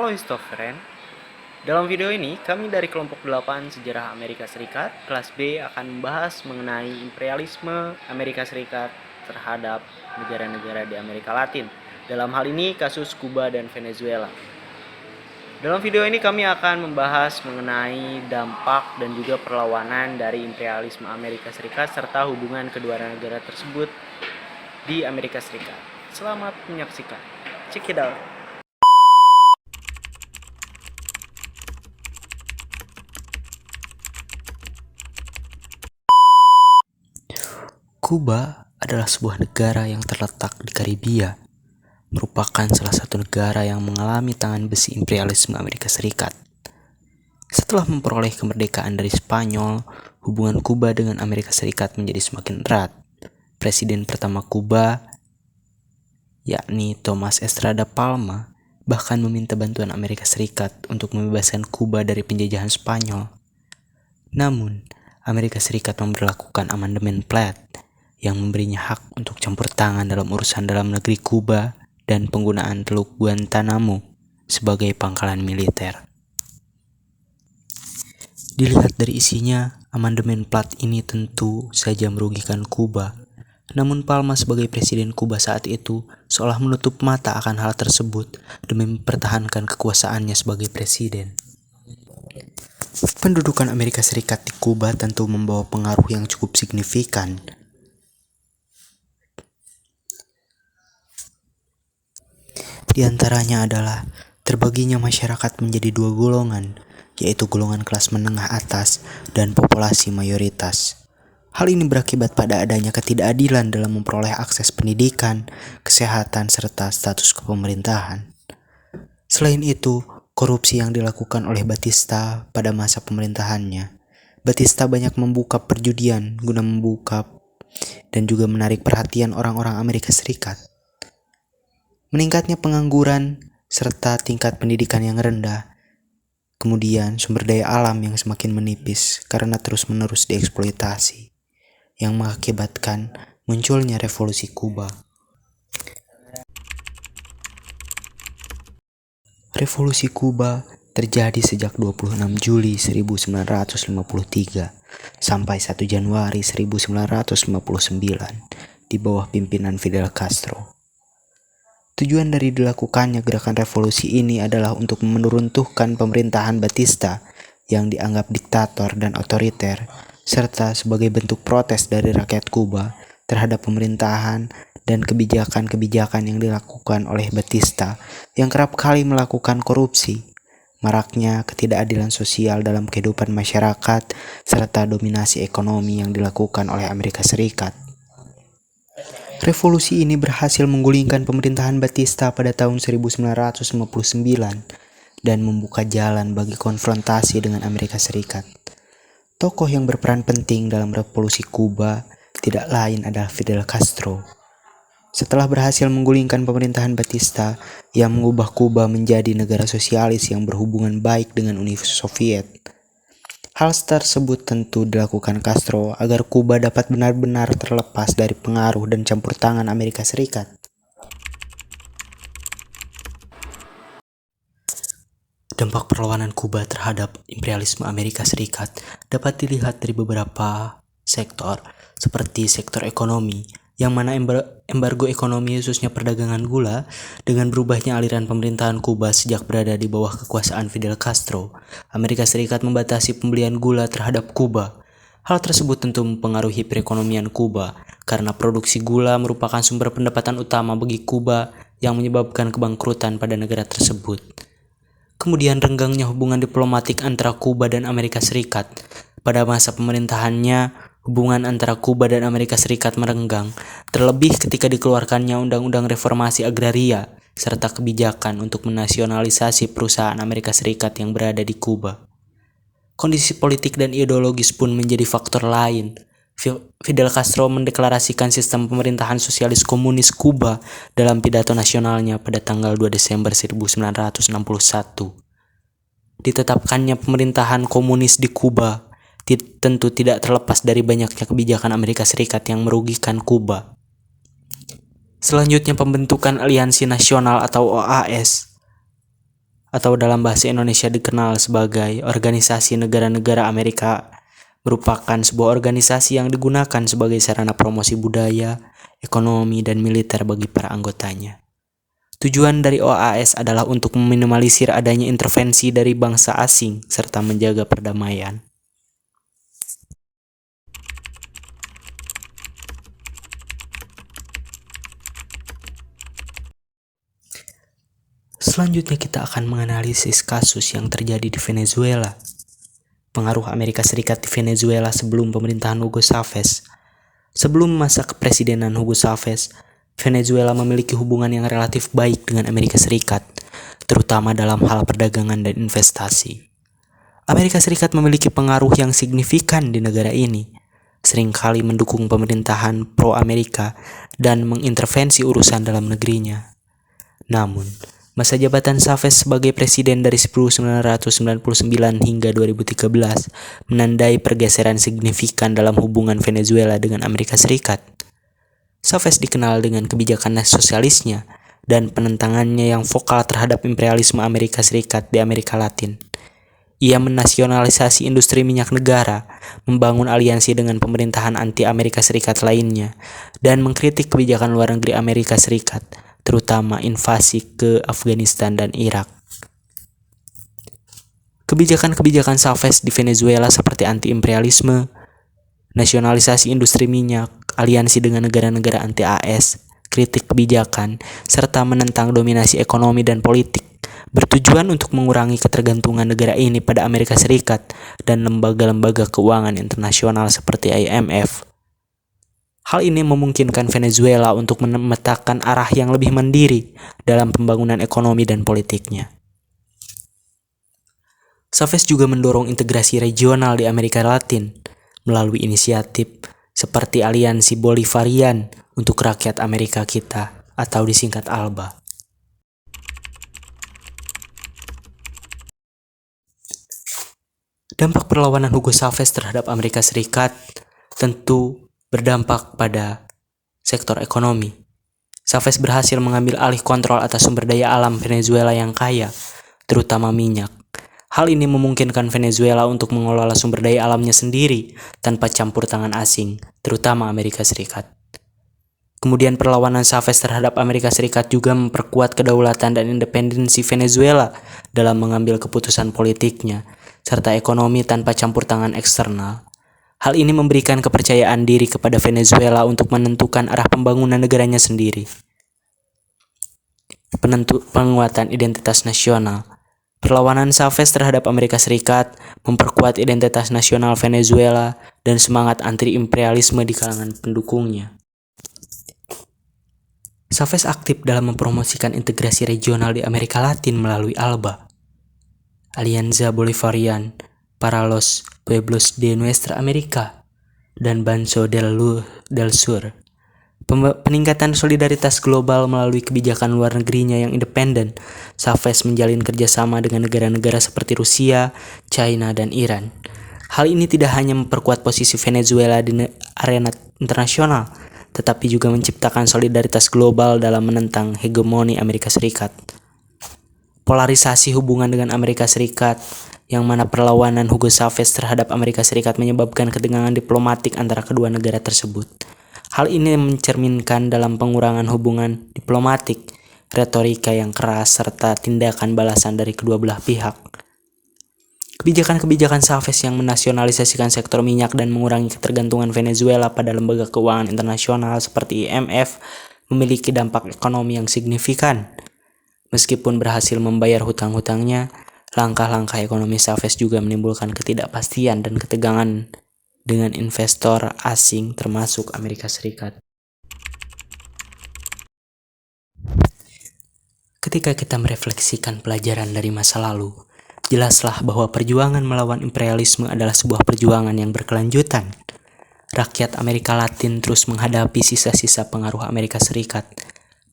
Halo Histofren, dalam video ini kami dari kelompok 8 Sejarah Amerika Serikat kelas B akan membahas mengenai imperialisme Amerika Serikat terhadap negara-negara di Amerika Latin. Dalam hal ini kasus Kuba dan Venezuela. Dalam video ini kami akan membahas mengenai dampak dan juga perlawanan dari imperialisme Amerika Serikat serta hubungan kedua negara tersebut di Amerika Serikat. Selamat menyaksikan. Check it out. Kuba adalah sebuah negara yang terletak di Karibia, merupakan salah satu negara yang mengalami tangan besi imperialisme Amerika Serikat. Setelah memperoleh kemerdekaan dari Spanyol, hubungan Kuba dengan Amerika Serikat menjadi semakin erat. Presiden pertama Kuba, yakni Tomás Estrada Palma, bahkan meminta bantuan Amerika Serikat untuk membebaskan Kuba dari penjajahan Spanyol. Namun, Amerika Serikat memberlakukan amandemen Platt yang memberinya hak untuk campur tangan dalam urusan dalam negeri Kuba dan penggunaan Teluk Guantanamo sebagai pangkalan militer. Dilihat dari isinya, amandemen Platt ini tentu saja merugikan Kuba. Namun Palma sebagai presiden Kuba saat itu seolah menutup mata akan hal tersebut demi mempertahankan kekuasaannya sebagai presiden. Pendudukan Amerika Serikat di Kuba tentu membawa pengaruh yang cukup signifikan. Di antaranya adalah terbaginya masyarakat menjadi dua golongan, yaitu golongan kelas menengah atas dan populasi mayoritas. Hal ini berakibat pada adanya ketidakadilan dalam memperoleh akses pendidikan, kesehatan, serta status kepemerintahan. Selain itu, korupsi yang dilakukan oleh Batista pada masa pemerintahannya. Batista banyak membuka perjudian guna membuka dan juga menarik perhatian orang-orang Amerika Serikat. Meningkatnya pengangguran serta tingkat pendidikan yang rendah. Kemudian sumber daya alam yang semakin menipis karena terus-menerus dieksploitasi, yang mengakibatkan munculnya revolusi Kuba. Revolusi Kuba terjadi sejak 26 Juli 1953 sampai 1 Januari 1959 di bawah pimpinan Fidel Castro. Tujuan dari dilakukannya gerakan revolusi ini adalah untuk menuruntuhkan pemerintahan Batista yang dianggap diktator dan otoriter, serta sebagai bentuk protes dari rakyat Kuba terhadap pemerintahan dan kebijakan-kebijakan yang dilakukan oleh Batista yang kerap kali melakukan korupsi, maraknya ketidakadilan sosial dalam kehidupan masyarakat, serta dominasi ekonomi yang dilakukan oleh Amerika Serikat. Revolusi ini berhasil menggulingkan pemerintahan Batista pada tahun 1959 dan membuka jalan bagi konfrontasi dengan Amerika Serikat. Tokoh yang berperan penting dalam revolusi Kuba tidak lain adalah Fidel Castro. Setelah berhasil menggulingkan pemerintahan Batista, ia mengubah Kuba menjadi negara sosialis yang berhubungan baik dengan Uni Soviet. Hal tersebut tentu dilakukan Castro agar Kuba dapat benar-benar terlepas dari pengaruh dan campur tangan Amerika Serikat. Dampak perlawanan Kuba terhadap imperialisme Amerika Serikat dapat dilihat dari beberapa sektor, seperti sektor ekonomi, yang mana embargo ekonomi khususnya perdagangan gula dengan berubahnya aliran pemerintahan Kuba sejak berada di bawah kekuasaan Fidel Castro. Amerika Serikat membatasi pembelian gula terhadap Kuba. Hal tersebut tentu mempengaruhi perekonomian Kuba karena produksi gula merupakan sumber pendapatan utama bagi Kuba yang menyebabkan kebangkrutan pada negara tersebut. Kemudian renggangnya hubungan diplomatik antara Kuba dan Amerika Serikat. Pada masa pemerintahannya, hubungan antara Kuba dan Amerika Serikat merenggang, terlebih ketika dikeluarkannya Undang-Undang Reformasi Agraria serta kebijakan untuk menasionalisasi perusahaan Amerika Serikat yang berada di Kuba. Kondisi politik dan ideologis pun menjadi faktor lain. Fidel Castro mendeklarasikan sistem pemerintahan sosialis komunis Kuba dalam pidato nasionalnya pada tanggal 2 Desember 1961. Ditetapkannya pemerintahan komunis di Kuba tentu tidak terlepas dari banyaknya kebijakan Amerika Serikat yang merugikan Kuba. Selanjutnya pembentukan Aliansi Nasional atau OAS atau dalam bahasa Indonesia dikenal sebagai Organisasi Negara-Negara Amerika, merupakan sebuah organisasi yang digunakan sebagai sarana promosi budaya, ekonomi, dan militer bagi para anggotanya. Tujuan dari OAS adalah untuk meminimalisir adanya intervensi dari bangsa asing serta menjaga perdamaian. Selanjutnya kita akan menganalisis kasus yang terjadi di Venezuela. Pengaruh Amerika Serikat di Venezuela sebelum pemerintahan Hugo Chavez. Sebelum masa kepresidenan Hugo Chavez, Venezuela memiliki hubungan yang relatif baik dengan Amerika Serikat, terutama dalam hal perdagangan dan investasi. Amerika Serikat memiliki pengaruh yang signifikan di negara ini, seringkali mendukung pemerintahan pro-Amerika dan mengintervensi urusan dalam negerinya. Namun, masa jabatan Chavez sebagai presiden dari 1999 hingga 2013 menandai pergeseran signifikan dalam hubungan Venezuela dengan Amerika Serikat. Chavez dikenal dengan kebijakan sosialisnya dan penentangannya yang vokal terhadap imperialisme Amerika Serikat di Amerika Latin. Ia menasionalisasi industri minyak negara, membangun aliansi dengan pemerintahan anti-Amerika Serikat lainnya, dan mengkritik kebijakan luar negeri Amerika Serikat, terutama invasi ke Afghanistan dan Irak. Kebijakan-kebijakan Chavez di Venezuela seperti anti-imperialisme, nasionalisasi industri minyak, aliansi dengan negara-negara anti-AS, kritik kebijakan, serta menentang dominasi ekonomi dan politik, bertujuan untuk mengurangi ketergantungan negara ini pada Amerika Serikat dan lembaga-lembaga keuangan internasional seperti IMF. Hal ini memungkinkan Venezuela untuk memetakan arah yang lebih mandiri dalam pembangunan ekonomi dan politiknya. Chavez juga mendorong integrasi regional di Amerika Latin melalui inisiatif seperti Aliansi Bolivarian untuk Rakyat Amerika Kita atau disingkat ALBA. Dampak perlawanan Hugo Chavez terhadap Amerika Serikat tentu berdampak pada sektor ekonomi. Chavez berhasil mengambil alih kontrol atas sumber daya alam Venezuela yang kaya, terutama minyak. Hal ini memungkinkan Venezuela untuk mengelola sumber daya alamnya sendiri tanpa campur tangan asing, terutama Amerika Serikat. Kemudian perlawanan Chavez terhadap Amerika Serikat juga memperkuat kedaulatan dan independensi Venezuela dalam mengambil keputusan politiknya, serta ekonomi tanpa campur tangan eksternal. Hal ini memberikan kepercayaan diri kepada Venezuela untuk menentukan arah pembangunan negaranya sendiri. Penguatan identitas nasional. Perlawanan Chavez terhadap Amerika Serikat memperkuat identitas nasional Venezuela dan semangat anti-imperialisme di kalangan pendukungnya. Chavez aktif dalam mempromosikan integrasi regional di Amerika Latin melalui ALBA, Alianza Bolivarian para los Pueblos de Nuestra America, dan Banco del Sur. Peningkatan solidaritas global melalui kebijakan luar negerinya yang independen, Chavez menjalin kerjasama dengan negara-negara seperti Rusia, China, dan Iran. Hal ini tidak hanya memperkuat posisi Venezuela di arena internasional, tetapi juga menciptakan solidaritas global dalam menentang hegemoni Amerika Serikat. Polarisasi hubungan dengan Amerika Serikat, yang mana perlawanan Hugo Chavez terhadap Amerika Serikat menyebabkan ketegangan diplomatik antara kedua negara tersebut. Hal ini mencerminkan dalam pengurangan hubungan diplomatik, retorika yang keras, serta tindakan balasan dari kedua belah pihak. Kebijakan-kebijakan Chavez yang menasionalisasikan sektor minyak dan mengurangi ketergantungan Venezuela pada lembaga keuangan internasional seperti IMF memiliki dampak ekonomi yang signifikan. Meskipun berhasil membayar hutang-hutangnya, langkah-langkah ekonomi Chavez juga menimbulkan ketidakpastian dan ketegangan dengan investor asing termasuk Amerika Serikat. Ketika kita merefleksikan pelajaran dari masa lalu, jelaslah bahwa perjuangan melawan imperialisme adalah sebuah perjuangan yang berkelanjutan. Rakyat Amerika Latin terus menghadapi sisa-sisa pengaruh Amerika Serikat,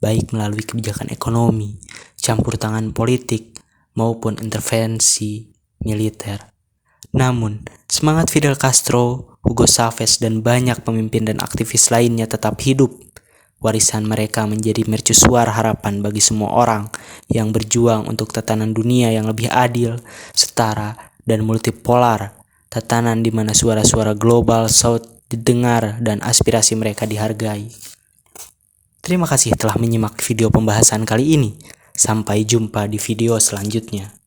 baik melalui kebijakan ekonomi, campur tangan politik, maupun intervensi militer. Namun, semangat Fidel Castro, Hugo Chavez, dan banyak pemimpin dan aktivis lainnya tetap hidup. Warisan mereka menjadi mercusuar harapan bagi semua orang yang berjuang untuk tatanan dunia yang lebih adil, setara, dan multipolar. Tatanan di mana suara-suara global South didengar dan aspirasi mereka dihargai. Terima kasih telah menyimak video pembahasan kali ini. Sampai jumpa di video selanjutnya.